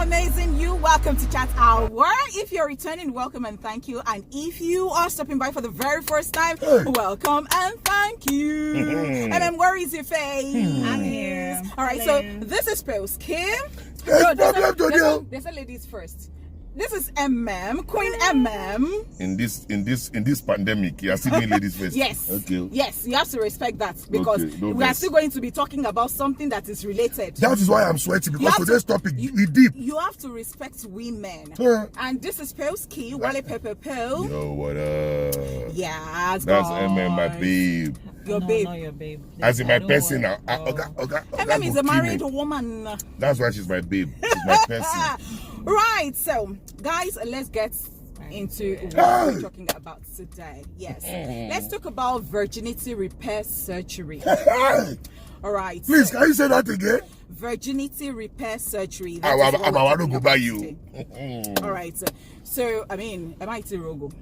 amazing you. Welcome to Chat Hour. If you're returning, welcome and thank you. And if you are stopping by for the very first time, welcome and thank you. Emem, where is your face? I'm here. All right, Hello. so this is Pils Kim. There's a ladies first. This is Emem, Queen Emem. In this pandemic, you are still doing ladies first. Yes. Okay. Yes, you have to respect that because we are still going to be talking about something that is related. That is why I'm sweating because today's topic is deep. You have to respect women. Yeah. And this is Pils Kim, Walepowpowpow. Yo, what up? Yeah, That's Emem, my babe. Your No, babe. not your babe. As in my person now. Emem is a married woman. That's why she's my babe. She's my person. Right, so guys, let's get into what we're talking about today. Yes, let's talk about virginity repair surgery. All right, Please, can you say that again? Virginity repair surgery. I want to go by you. All right, so I mean, am I Rogo?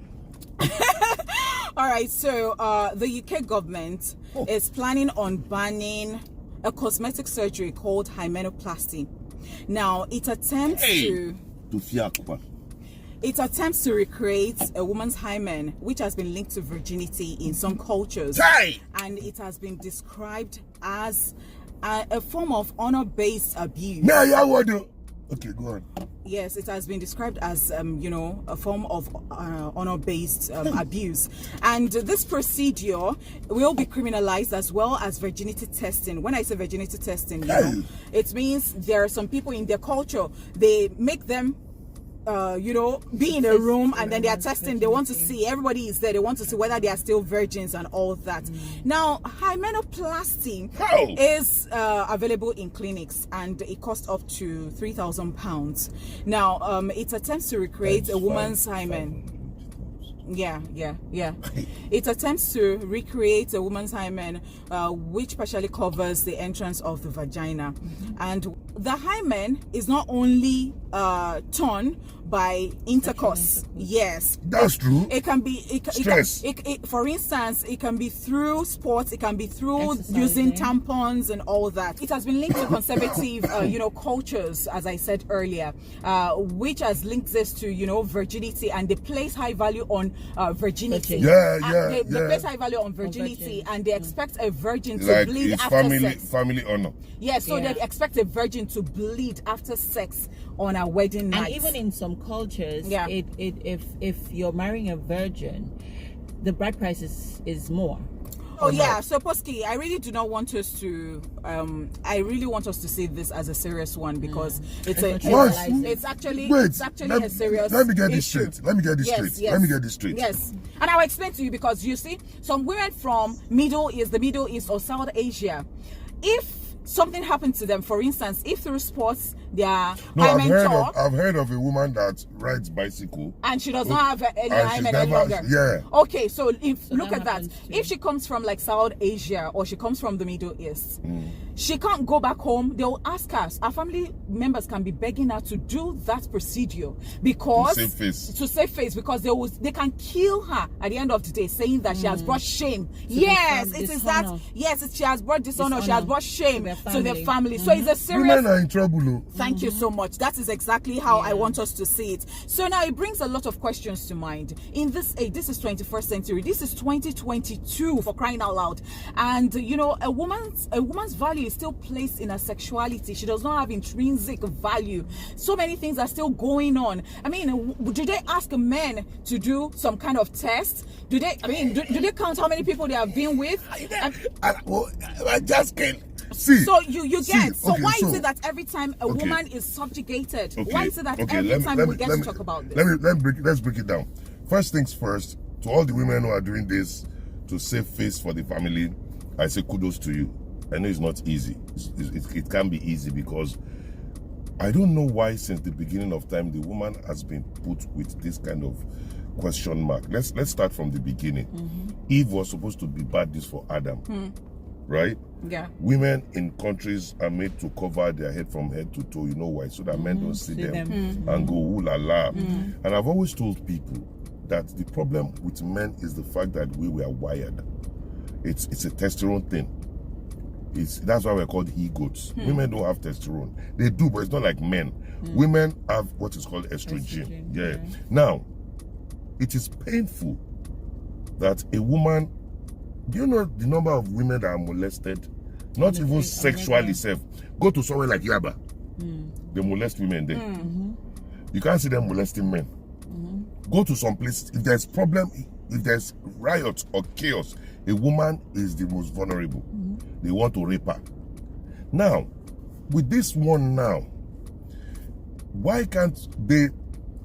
All right, so the UK government is planning on banning a cosmetic surgery called Hymenoplasty. Now, it attempts to recreate a woman's hymen, which has been linked to virginity in some cultures, and it has been described as a form of honor-based abuse. Okay, go on. Yes, it has been described as, a form of honor-based abuse. And this procedure will be criminalized as well as virginity testing. When I say virginity testing, it means there are some people in their culture, they make them be in a room and then they are testing. They want to see, everybody is there, they want to see whether they are still virgins and all that. Now, hymenoplasty is available in clinics and it costs up to £3,000. Now, it attempts to recreate a woman's hymen. Yeah. It attempts to recreate a woman's hymen, which partially covers the entrance of the vagina. And the hymen is not only torn by intercourse. Yes, that's true. It can be stress. For instance, it can be through sports. It can be through using tampons and all that. It has been linked to conservative, cultures, as I said earlier, which has linked this to virginity, and they place high value on virginity. They place high value on virginity, and they expect a virgin to bleed after sex. Family honor. Yes, so they expect a virgin to bleed after sex on a wedding night. And even in some cultures, if you're marrying a virgin, the bride price is more. So Posky, I really do not want us to. I really want us to see this as a serious one because it's actually a serious. Let me get this issue. straight. Let me get this straight. Yes, and I'll explain to you because you see, some women from the Middle East or South Asia, if something happened to them, for instance, if through sports they are I've heard of a woman that rides bicycle and she does not have any hymen any longer. Okay, so look at that. If she comes from like South Asia or she comes from the Middle East, she can't go back home. They'll ask us. Our family members can be begging her to do that procedure because to save face because they can kill her at the end of the day, saying that she has brought shame. Yes, it is that. Yes, she has brought dishonor. She has brought shame to their family. So it's a serious. Women are in trouble. Thank you so much. That is exactly how I want us to see it. So now it brings a lot of questions to mind. In this age, this is 21st century. This is 2022, for crying out loud. And a woman's value is still placed in her sexuality. She does not have intrinsic value. So many things are still going on. I mean, do they ask men to do some kind of test? Do they? I mean, do they count how many people they have been with? I just can't. See, so you get why is it that every time a woman is subjugated, why is it that every time we get to talk about this? Let's break it down. First things first, to all the women who are doing this to save face for the family, I say kudos to you. I know it's not easy. It can be easy because I don't know why since the beginning of time the woman has been put with this kind of question mark. Let's start from the beginning. Eve was supposed to be bad this for Adam. Right? Yeah. Women in countries are made to cover their head from head to toe. You know why? So that men don't see them and go, ooh la la. And I've always told people that the problem with men is the fact that we were wired. It's a testosterone thing. That's why we're called he-goats. Women don't have testosterone. They do, but it's not like men. Women have what is called estrogen. Yeah. Now, it is painful that a woman, do you know the number of women that are molested? Not even sexually self. Go to somewhere like Yaba. They molest women there. You can't see them molesting men. Go to some place, if there's problem, if there's riot or chaos, a woman is the most vulnerable. They want to rape her. Now, with this one now, why can't they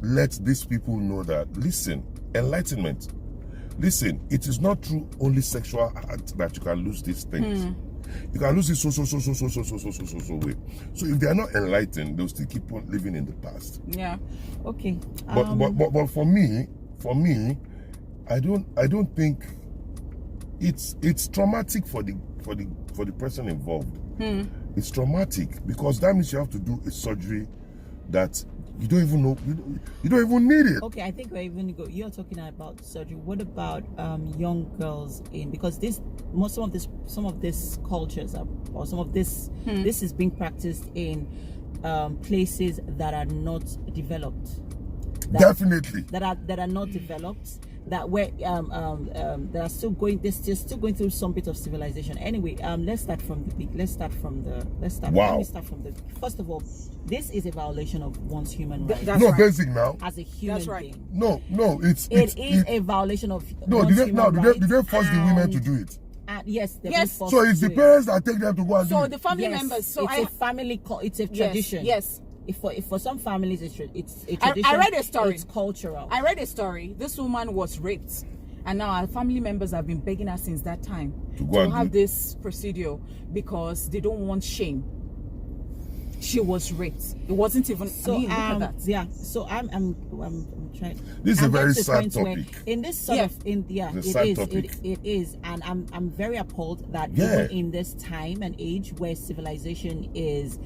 let these people know that, listen, enlightenment, listen, it is not through only sexual act that you can lose these things. You can lose it so way. So if they are not enlightened, they'll still keep on living in the past. Yeah. Okay. But for me, I don't think it's traumatic for the person involved. It's traumatic because that means you have to do a surgery that you don't even know, you don't even need it. Okay, I think you're talking about surgery. What about young girls because some of this cultures or some of this this is being practiced in places that are not developed. Definitely. That are not developed. That where they are still going. They're still going through some bit of civilization. Anyway, let's start from the big. Let me start from the. First of all, this is a violation of one's human rights. Basic now. As a human being. No, it is a violation of one's human rights. Did they force the women to do it? Yes. So it's the parents that take them to go and do it. So the family members. So it's a family. It's a tradition. Yes. If for some families it's a tradition. I read a story. It's cultural. I read a story. This woman was raped, and now her family members have been begging her since that time to have this procedure because they don't want shame. She was raped. It wasn't even. So look at that. Yeah. So I'm trying. This is a very sad topic. In this sort of it is, and I'm very appalled that even in this time and age where civilization is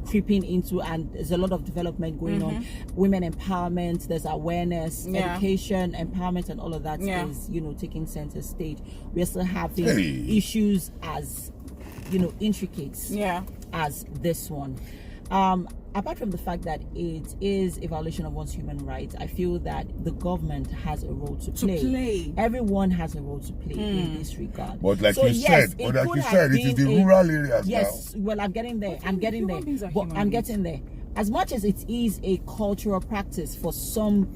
creeping into, and there's a lot of development going on, women empowerment, there's awareness, education, empowerment, and all of that is taking center stage. We're still having issues as intricate as this one. Apart from the fact that it is a violation of one's human rights, I feel that the government has a role to play. Everyone has a role to play in this regard. But like you said, it is the rural areas now. Well, I'm getting there. I'm getting there. As much as it is a cultural practice for some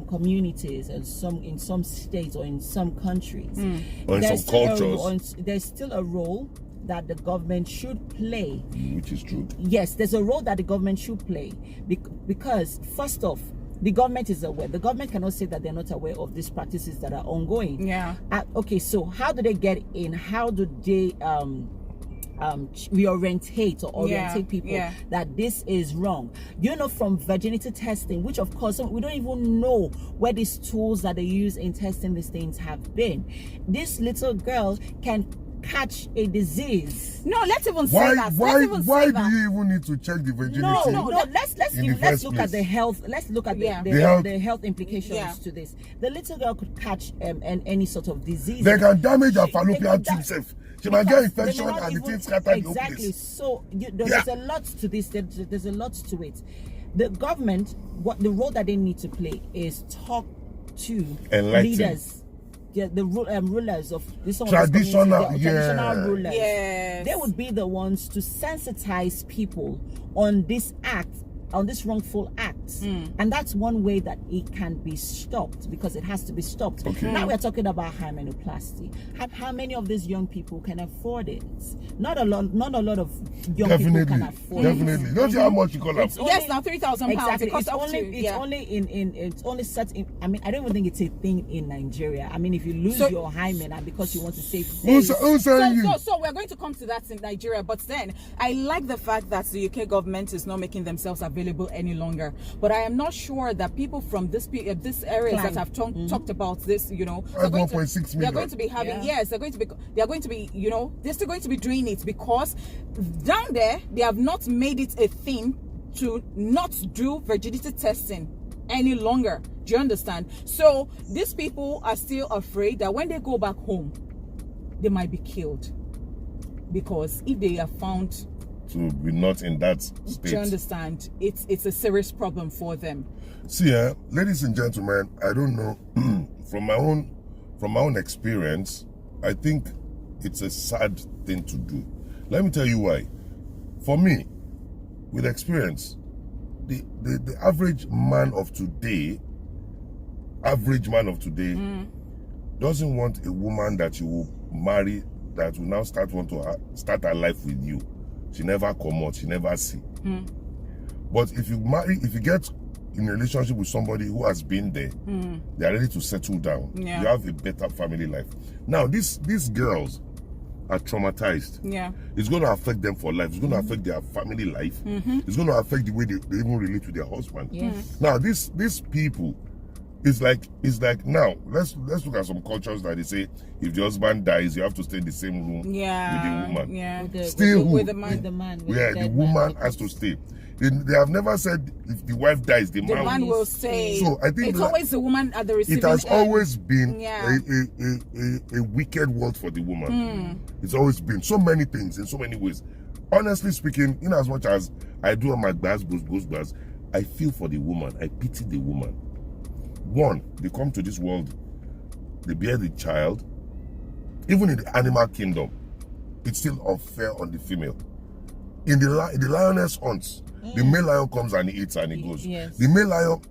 communities and in some states or in some countries, or in some cultures, there's still a role that the government should play. Which is true. Yes, there's a role that the government should play because first off, the government is aware. The government cannot say that they're not aware of these practices that are ongoing. Okay, so how do they get in? How do they reorientate people that this is wrong? From virginity testing, which of course we don't even know where these tools that they use in testing these things have been. This little girl can catch a disease. No, let's even say that. Why do you even need to check the virginity? No. Let's look at the health. Let's look at the health implications to this. The little girl could catch any sort of disease. They can damage her fallopian tube. She might get infection and the thing scattered. Exactly. So there's a lot to this. There's a lot to it. The government, the role that they need to play is talk to leaders. The rulers of traditional rulers. They would be the ones to sensitize people on this act, on this wrongful act, and that's one way that it can be stopped, because it has to be stopped. Now we're talking about hymenoplasty. How many of these young people can afford it? Not a lot of young people can afford it. Don't you how much you call it? Yes, now £3,000. Exactly. It's only set in, I mean, I don't even think it's a thing in Nigeria. I mean, if you lose your hymen and because you want to save face. So we're going to come to that in Nigeria, but then I like the fact that the UK government is not making themselves available any longer. But I am not sure that people from this areas that have talked about this, they're going to be having they're still going to be doing it, because down there they have not made it a thing to not do virginity testing any longer. Do you understand? So these people are still afraid that when they go back home, they might be killed. because if they are found to be not in that state, do you understand, it's a serious problem for them. See, ladies and gentlemen, I don't know, from my own experience, I think it's a sad thing to do. Let me tell you why. For me, with experience, the average man of today doesn't want a woman that you will marry that will now start her life with you. She never come out, she never see. But if you get in a relationship with somebody who has been there, they are ready to settle down. Yeah. You have a better family life. Now, these girls are traumatized. Yeah. It's going to affect them for life. It's going to affect their family life. It's going to affect the way they even relate to their husband. Yes. Now, these people, it's like now, let's look at some cultures that they say if the husband dies, you have to stay in the same room with the woman. Yeah. With the man. The woman has to stay. They have never said if the wife dies, the man will stay. So I think it's always the woman at the receiving end. It has always been a wicked world for the woman. It's always been so many things in so many ways. Honestly speaking, in as much as I do on my bars, I feel for the woman. I pity the woman. One, they come to this world, they bear the child. Even in the animal kingdom, it's still unfair on the female. In the lioness hunts, the male lion comes and he eats and he goes. Yes. The male lion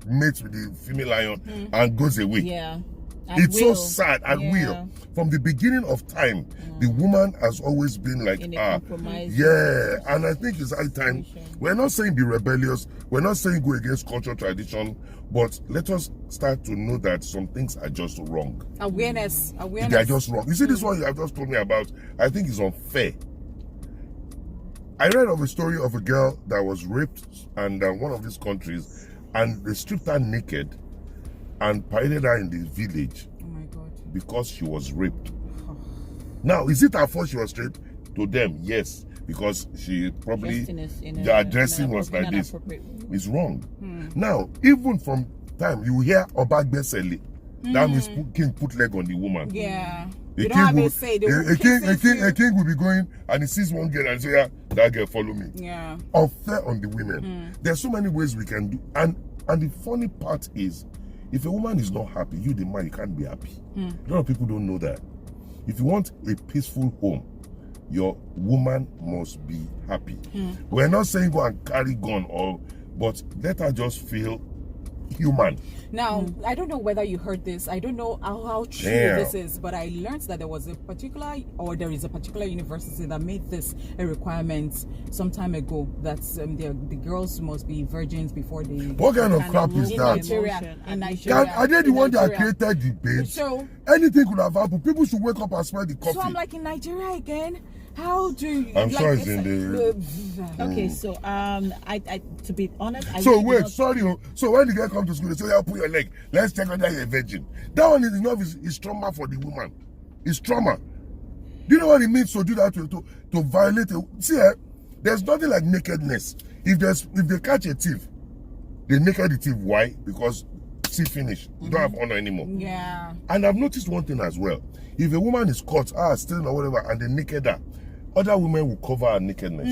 mates with the female lion and goes away. Yeah. It's so sad and weird. From the beginning of time, the woman has always been like, and I think it's high time. We're not saying be rebellious, we're not saying go against cultural tradition, but let us start to know that some things are just wrong. Awareness. They are just wrong. You see, this one you have just told me about, I think is unfair. I read of a story of a girl that was raped in one of these countries, and they stripped her naked and paraded her in the village. Oh my God. Because she was raped. Now, is it her fault she was raped? To them, yes, because she probably the dressing was like this. It's wrong. Now, even from time you hear Obagbesele, that means king put leg on the woman. Yeah. A king will be going and he sees one girl and say, yeah, that girl follow me. Yeah. Unfair on the women. There's so many ways we can do, and the funny part is, if a woman is not happy, you the man, you can't be happy. A lot of people don't know that. If you want a peaceful home, your woman must be happy. We're not saying go and carry gun but let her just feel human. Now, I don't know whether you heard this. I don't know how true this is, but I learned that there is a particular university that made this a requirement some time ago, that the girls must be virgins before they... What kind of crap is that? In Nigeria. Are they the one that created the debate? So, anything could have happened. People should wake up and smell the coffee. So I'm like, in Nigeria again? How do you... I'm sure it's in the... Okay, so I to be honest, so wait, sorry. So when the girl comes to school, they say, "Yeah, put your leg. Let's check whether you're a virgin." That one is enough. Is trauma for the woman. It's trauma. Do you know what it means to do that to violate? See, there's nothing like nakedness. If they catch a thief, they naked the thief. Why? Because see, finish. You don't have honor anymore. Yeah. And I've noticed one thing as well. If a woman is caught, stealing or whatever, and they naked her, other women will cover her nakedness.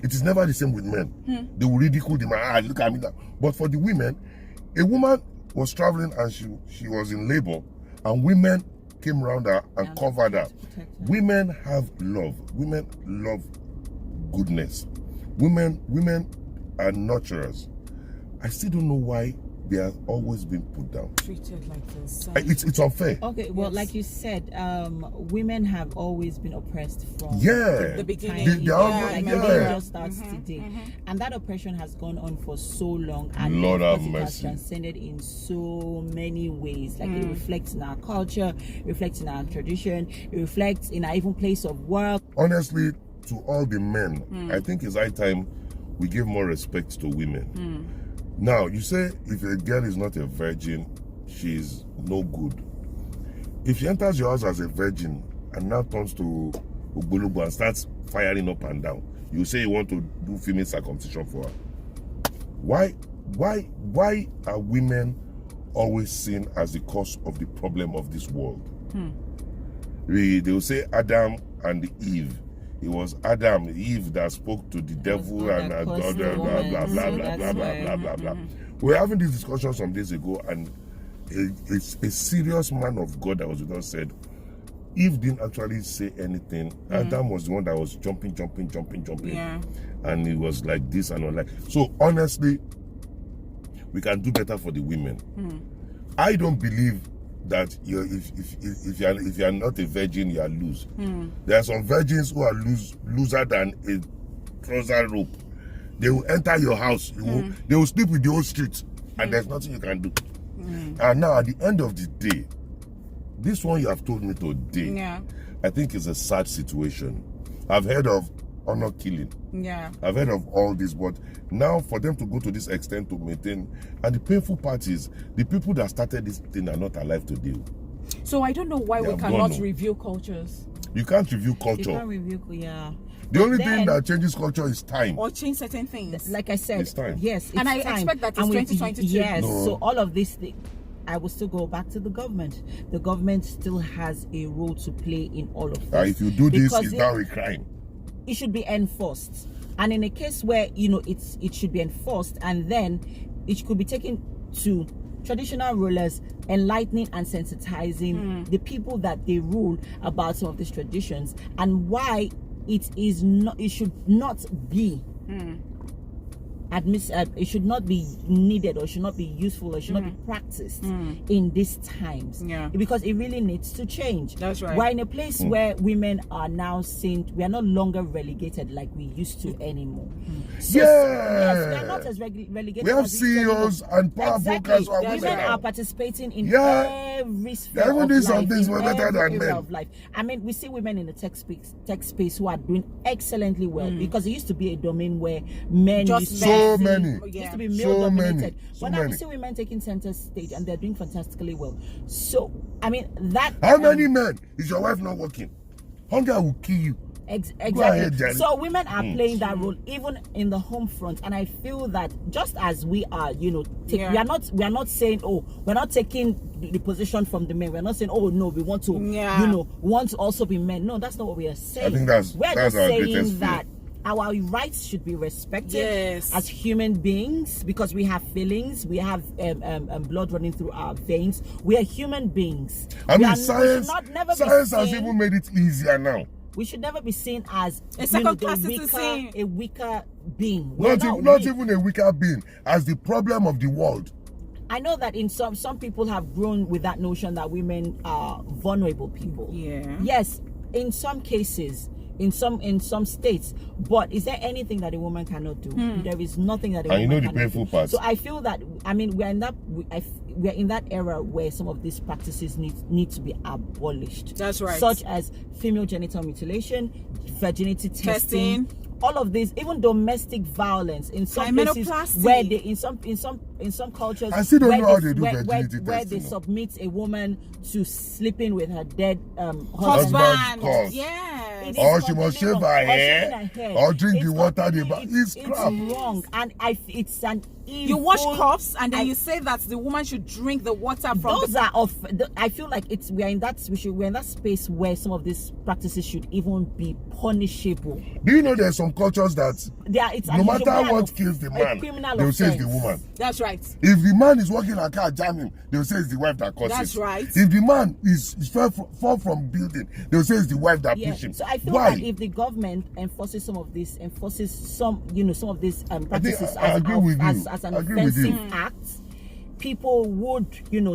It is never the same with men. They will ridicule the man. Look at me now. But for the women, a woman was traveling and she was in labor, and women came around her and covered her. Women have love. Women love goodness. Women are nurturers. I still don't know why they have always been put down, treated like this. It's unfair. Okay, well, like you said, women have always been oppressed from the beginning. The game just starts today, and that oppression has gone on for so long, and Lord have it mercy. has transcended in so many ways. Like it reflects in our culture, it reflects in our tradition, it reflects in our even place of work. Honestly, to all the men, I think it's high time we give more respect to women. Now, you say if a girl is not a virgin, she's no good. If she enters your house as a virgin and now turns to Ogbologbo and starts firing up and down, you say you want to do female circumcision for her. Why are women always seen as the cause of the problem of this world? They will say Adam and Eve. It was Adam, Eve that spoke to the devil and God, blah, blah, blah, blah, blah, blah, blah, blah, blah. We were having this discussion some days ago, and a serious man of God that was with us said, Eve didn't actually say anything. Adam was the one that was jumping. Yeah. And he was like this and all like. So honestly, we can do better for the women. I don't believe that if you are not a virgin, you are loose. There are some virgins who are looser than a trouser rope. They will enter your house. They will sleep with the whole street, and there's nothing you can do. And now, at the end of the day, this one you have told me today, I think is a sad situation. I've heard of honor killing. I've heard of all this, but now for them to go to this extent to maintain, and the painful part is the people that started this thing are not alive today. So I don't know why we cannot review cultures. You can't review culture. You can't review, The only thing that changes culture is time. Or change certain things. Like I said, It's time. yes, it's And I time. expect that it's And 2022. Yes, No. so all of these things, I will still go back to the government. The government still has a role to play in all of this. If you do this, Because it's now a crime. it should be enforced. And in a case where, it should be enforced, and then it could be taken to traditional rulers, enlightening and sensitizing the people that they rule about some of these traditions, and why it should not be it should not be needed, or should not be useful, or should not be practiced in these times. Because it really needs to change. That's right. We're in a place where women are now seen, we are no longer relegated like we used to anymore. So, yes, we are not as relegated. We have as we used to CEOs and power brokers who are women Women now. are participating in every sphere They're even of doing life, some things in way better every than area men. of life. I mean, we see women in the tech space who are doing excellently well, because it used to be a domain where men Just used to so be- many. used to be So male dominated. many. So But now we many. see women taking center stage, and they're doing fantastically well. So I mean that. How many men is your wife not working? Hunger will kill you. Exactly. ahead, Jenny. So women are playing that role even in the home front, and I feel that just as we are, we are not saying, oh, we're not taking the position from the men. We're not saying, oh no, we want to, want to also be men. No, that's not what we are saying. I think that's we're our just saying greatest that fear. our rights should be respected Yes. as human beings, because we have feelings, we have blood running through our veins. We are human beings. Science has even made it easier now. We should never be seen as A second-class citizen. a weaker being. Not even a weaker being, as the problem of the world. I know that in some people have grown with that notion that women are vulnerable people. Yeah. Yes, in some cases, in some states, but is there anything that a woman cannot do? There is nothing that a woman cannot do. And the painful part. So I feel that, I mean, we're in that era where some of these practices need to be abolished. That's right. Such as female genital mutilation, virginity testing, all of this, even domestic violence in some places Hymenoplasty. where they in some cultures, I still don't where know how they do virginity where they testing. submit a woman to sleeping with her dead Husband. Course. Yes. Or she must shave her hair, or drink the water they buy. It's crap. wrong, and it's an evil. You wash cups and then you say that the woman should drink the water from Those are I feel like we're in that space where some of these practices should even be punishable. Do you know there's some cultures that no matter what kills the man, they will say it's the woman. That's right. If the man is working a car jamming, they will say it's the wife that caused That's it. right. If the man is fall from building, they will say it's the wife that pushed him. So I feel Why? that if the government enforces some of these practices I agree with you. as an I agree with you. offensive act, people would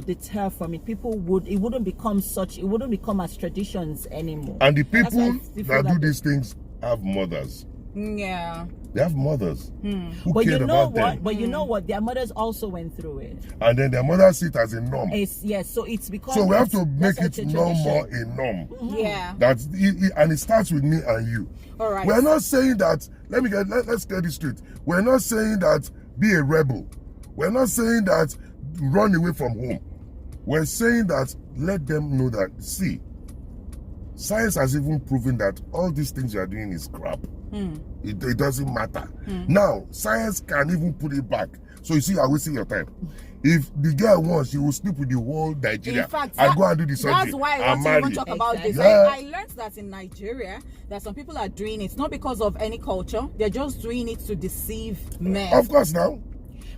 deter from it. It wouldn't become as traditions anymore. And the That's why people I feel that do these things have mothers. Yeah. They have mothers who But cared you know about what? them. But you know what? Their mothers also went through it. And then their mothers see it as a norm. So it's because So we have to make that's it such a no tradition. more a norm. Yeah. And it starts with me and you. All right. We're not saying that, let's get this straight. We're not saying that be a rebel. We're not saying that run away from home. We're saying that let them know that, see, science has even proven that all these things you are doing is crap. It doesn't matter. Now, science can even put it back. So you see, you're wasting your time. If the girl wants, she will sleep with the whole Nigeria. In fact, I go and do the surgery. That's why I want to even talk about this. Yeah. I learned that in Nigeria, that some people are doing it not because of any culture. They're just doing it to deceive men. Of course, now.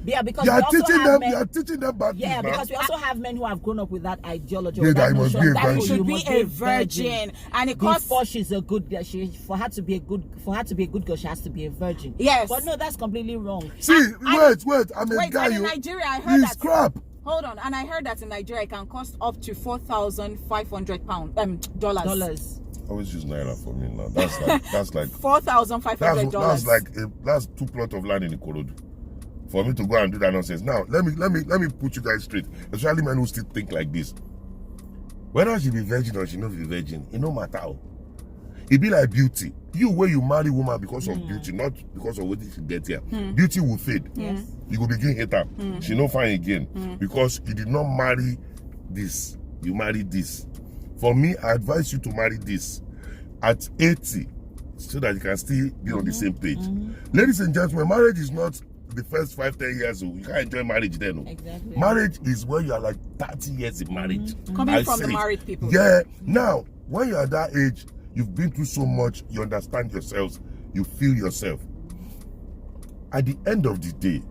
Yeah, because you are teaching them. You are teaching them bad Yeah, things because now. we also have men who have grown up with that ideology. Yeah, that that must be a That virgin. you should be a virgin, and it costs. Before she's a good girl, for her to be a good girl, she has to be a virgin. Yes, but no, that's completely wrong. See, wait, I'm a guy. In Nigeria, I heard that. Crap. Hold on, and I heard that in Nigeria it can cost up to $4,500 dollars. Always use naira for me now. That's like $4,500. That's 2 plots of land in Ikorodu. For me to go and do that nonsense. Now, let me put you guys straight. Especially men who still think like this. Whether she be virgin or she not be virgin, it no matter how. It be like beauty. You where you marry woman because of beauty, not because of what she get here. Beauty will fade. Yes. You will begin hate her. She no fine again because you did not marry this. You married this. For me, I advise you to marry this at 80 so that you can still be on the same page. Ladies and gentlemen, marriage is not the first 5-10 years old. You can't enjoy marriage then. No. Exactly. Marriage is when you are like 30 years in marriage. Coming from the married people. Yeah. Now, when you are that age, you've been through so much, you understand yourselves, you feel yourself. At the end of the day,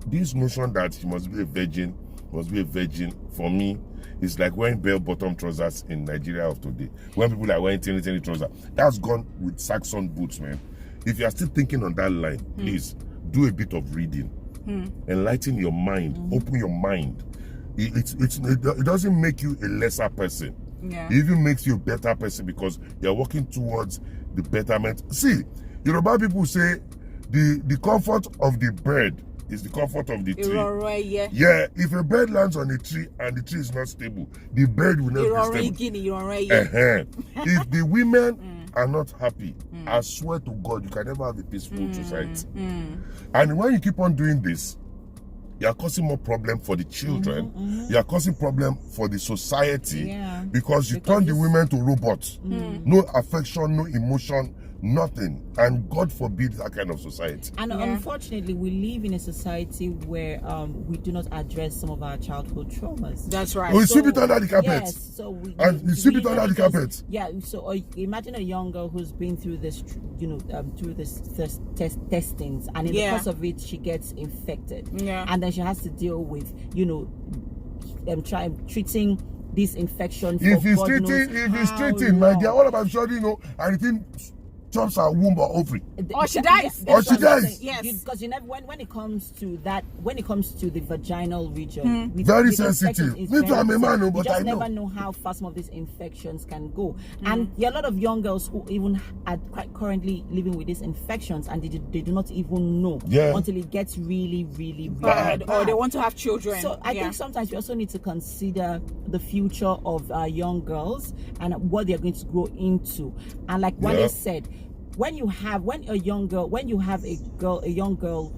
this notion that she must be a virgin, for me, is like wearing bell-bottom trousers in Nigeria of today. When people are wearing tiny trousers, that's gone with Saxon boots, man. If you are still thinking on that line, please do a bit of reading, enlighten your mind, open your mind. It doesn't make you a lesser person. Yeah. It even makes you a better person because you're working towards the betterment. See, Yoruba people say the comfort of the bird is the comfort of the tree. Yeah, if a bird lands on a tree and the tree is not stable, the bird will not be stable. If the women are not happy, I swear to God, you can never have a peaceful society. And when you keep on doing this, you are causing more problem for the children. You are causing problem for the society because you turn the women to robots. No affection, no emotion, nothing. And God forbid that kind of society. And unfortunately, we live in a society where we do not address some of our childhood traumas. That's right. We sweep it under the carpet. Yes, so we sweep it under the carpet. Yeah, so imagine a young girl who's been through this, through this testings, and in the course of it, she gets infected. Yeah. And then she has to deal with, treating this infection. If he's treating, my dear, all about sure anything jumps her womb or ovary. Or she dies. Yes. Because when it comes to that, when it comes to the vaginal region, very sensitive. Me too, I'm a man, but I know. Never know how fast some of these infections can go. And there are a lot of young girls who even are quite currently living with these infections, and they do not even know until it gets really, really bad. Or they want to have children. So I think sometimes we also need to consider the future of young girls and what they're going to grow into. And like Wale said, when you have a young girl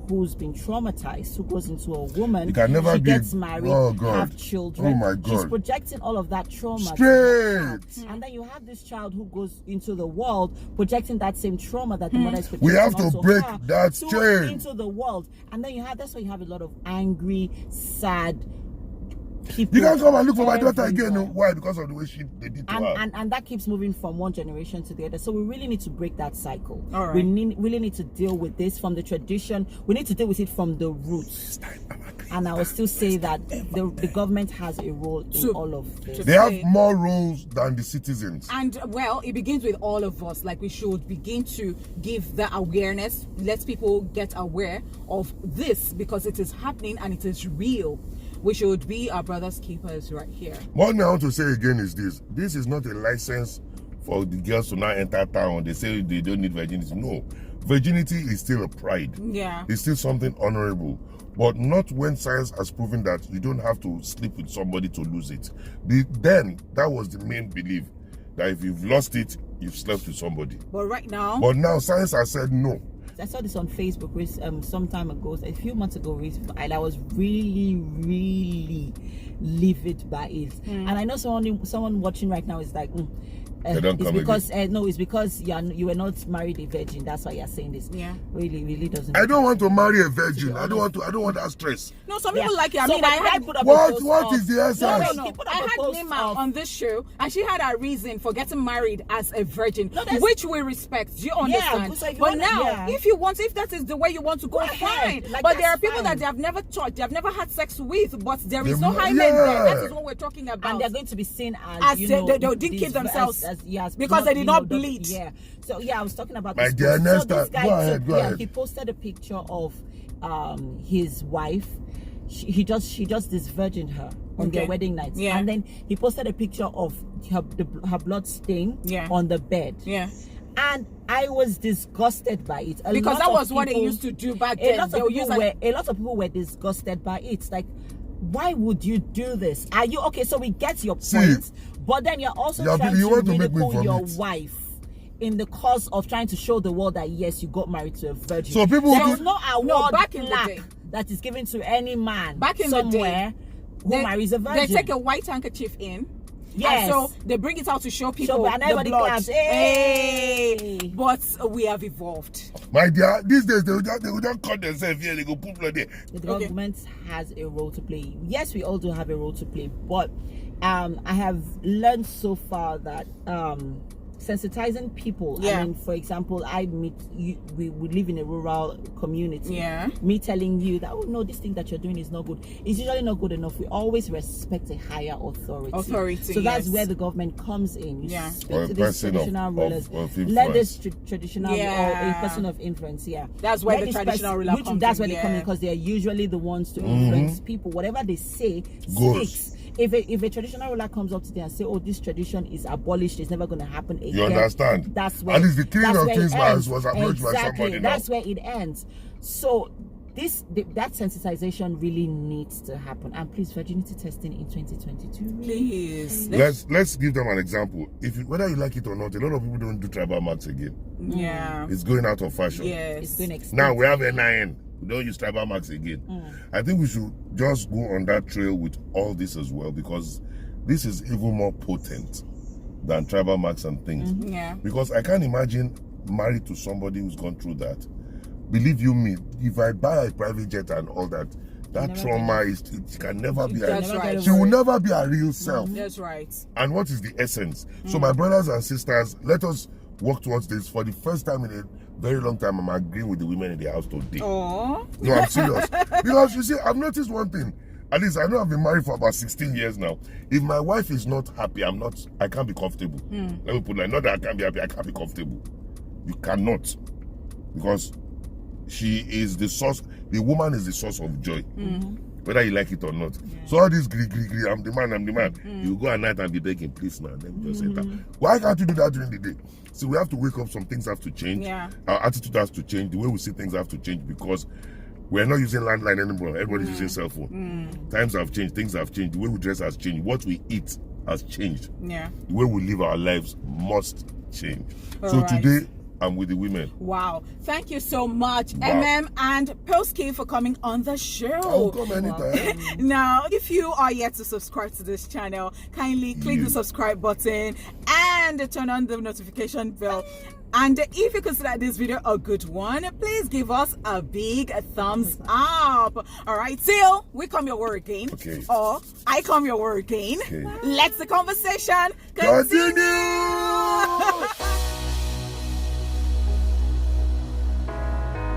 who's been traumatized, who goes into a woman, she gets married, have children. Oh my God. She's projecting all of that trauma. Straight. And then you have this child who goes into the world projecting that same trauma that the mother is projecting. We have to break that chain into the world. And then that's why you have a lot of angry, sad people. You can't come and look for my daughter again. Why? Because of the way they did to her. And that keeps moving from one generation to the other. So we really need to break that cycle. All right. We really need to deal with this from the tradition. We need to deal with it from the roots. And I will still say that the government has a role in all of this. They have more roles than the citizens. And well, it begins with all of us. Like, we should begin to give the awareness. Let people get aware of this because it is happening and it is real. We should be our brother's keepers right here. What I want to say again is this. This is not a license for the girls to now enter town. They say they don't need virginity. No. Virginity is still a pride. Yeah. It's still something honorable. But not when science has proven that you don't have to sleep with somebody to lose it. Then, that was the main belief. That if you've lost it, you've slept with somebody. But now science has said no. I saw this on Facebook some time ago, a few months ago, and I was really, really livid by it. And I know someone watching right now is like, They don't it's come because again. no, it's because you were not married a virgin. That's why you're saying this. Yeah. Really doesn't. I don't want to marry a virgin. I don't want that stress. No, some people like it. I So mean, my I guy had put up a What post what of- is the essence? no. He put up I a had post Nima of- on this show, and she had a reason for getting married as a virgin, No, that's- which we respect. Do you understand? so if you but wanna- now, yeah. if that is the way you want to go, ahead. fine. Like, But there are that's people that fine. they have never touched, they have never had sex with, but there is They- no hymen yeah. there. That is what we're talking about. And they're going to be seen As you they- know, they didn't these- kill themselves as because they did you not know, bleed. Yeah. So yeah, I was talking about My this dear post. Nesta, So this guy go ahead, go ahead. he posted a picture of his wife. She just disvirgined her on their Okay. wedding night. Yeah. And then he posted a picture of her blood stain Yeah. on the bed. Yeah. And I was disgusted by it. Because that was what they used to do back then. They would use A lot of people were disgusted by it. Like, why would you do this? Are you okay? So we get your point, but then you're also trying you to want to make me ridicule your vomit. wife in the cause of trying to show the world that yes, you got married to a virgin. So people there do- is no award back in the plaque day. that is given to any man Back in the day, somewhere who marries a virgin. They take a white handkerchief in. Yes. And so they bring it out to show people and everybody the blood. claps. Hey. But we have evolved. My dear, these days they will just cut themselves here, they go put blood there. The government has a role to play. Yes, we all do have a role to play, but I have learned so far that sensitizing people. Yeah. I mean, for example, we live in a rural community. Yeah. Me telling you that, oh no, this thing that you're doing is not good. It's usually not good enough. We always respect a higher authority. So that's yes. where the government comes in. You Yeah. speak Or a to these person traditional rulers. of Let this influence. traditional Yeah. or a person of influence. Yeah. That's where Let the this traditional ruler which comes that's in, where they come in yeah. because they are usually the ones to influence people. Whatever they say Goes. sticks. If a traditional ruler comes up to them and say, "Oh, this tradition is abolished; it's never going to happen again," You understand? That's where. At least the king that's of where it kings ends. was approached by Exactly. somebody now. That's where it ends. So that sensitization really needs to happen. And please, virginity testing in 2022. Please. Let's give them an example. Whether you like it or not, a lot of people don't do tribal marks again. Yeah. It's going out of fashion. Yes. It's going extinct. Now we have NIN. We don't use tribal marks again. I think we should just go on that trail with all this as well, because this is even more potent than tribal marks and things. Yeah. Because I can't imagine married to somebody who's gone through that. Believe you me, if I buy a private jet and all that, that trauma it can never be. That's right. She will never be a real self. That's right. And what is the essence? So my brothers and sisters, let us work towards this. For the first time in a very long time, I'm agreeing with the women in the house today. Oh. No, I'm serious. Because you see, I've noticed one thing. At least I know I've been married for about 16 years now. If my wife is not happy, I can't be comfortable. Let me put it like, not that I can't be happy, I can't be comfortable. You cannot. Because she is the source, the woman is the source of joy. Whether you like it or not. So all this gree, I'm the man. You go at night and be begging, please now, let me just enter. Why can't you do that during the day? So we have to wake up, some things have to change. Yeah. Our attitude has to change, the way we see things have to change, because we're not using landline anymore. Everybody's using cell phone. Times have changed, things have changed, the way we dress has changed, what we eat has changed. Yeah. The way we live our lives must change. All so right. today, I'm with the women. Wow. Thank you so much, Wow. Emem and Pilski, for coming on the show. I'll come anytime. Now, if you are yet to subscribe to this channel, kindly click the subscribe button and turn on the notification bell. And if you consider this video a good one, please give us a big thumbs up. All right, till we come your way again, Okay. or I come your way again. Okay. Let's the conversation continue.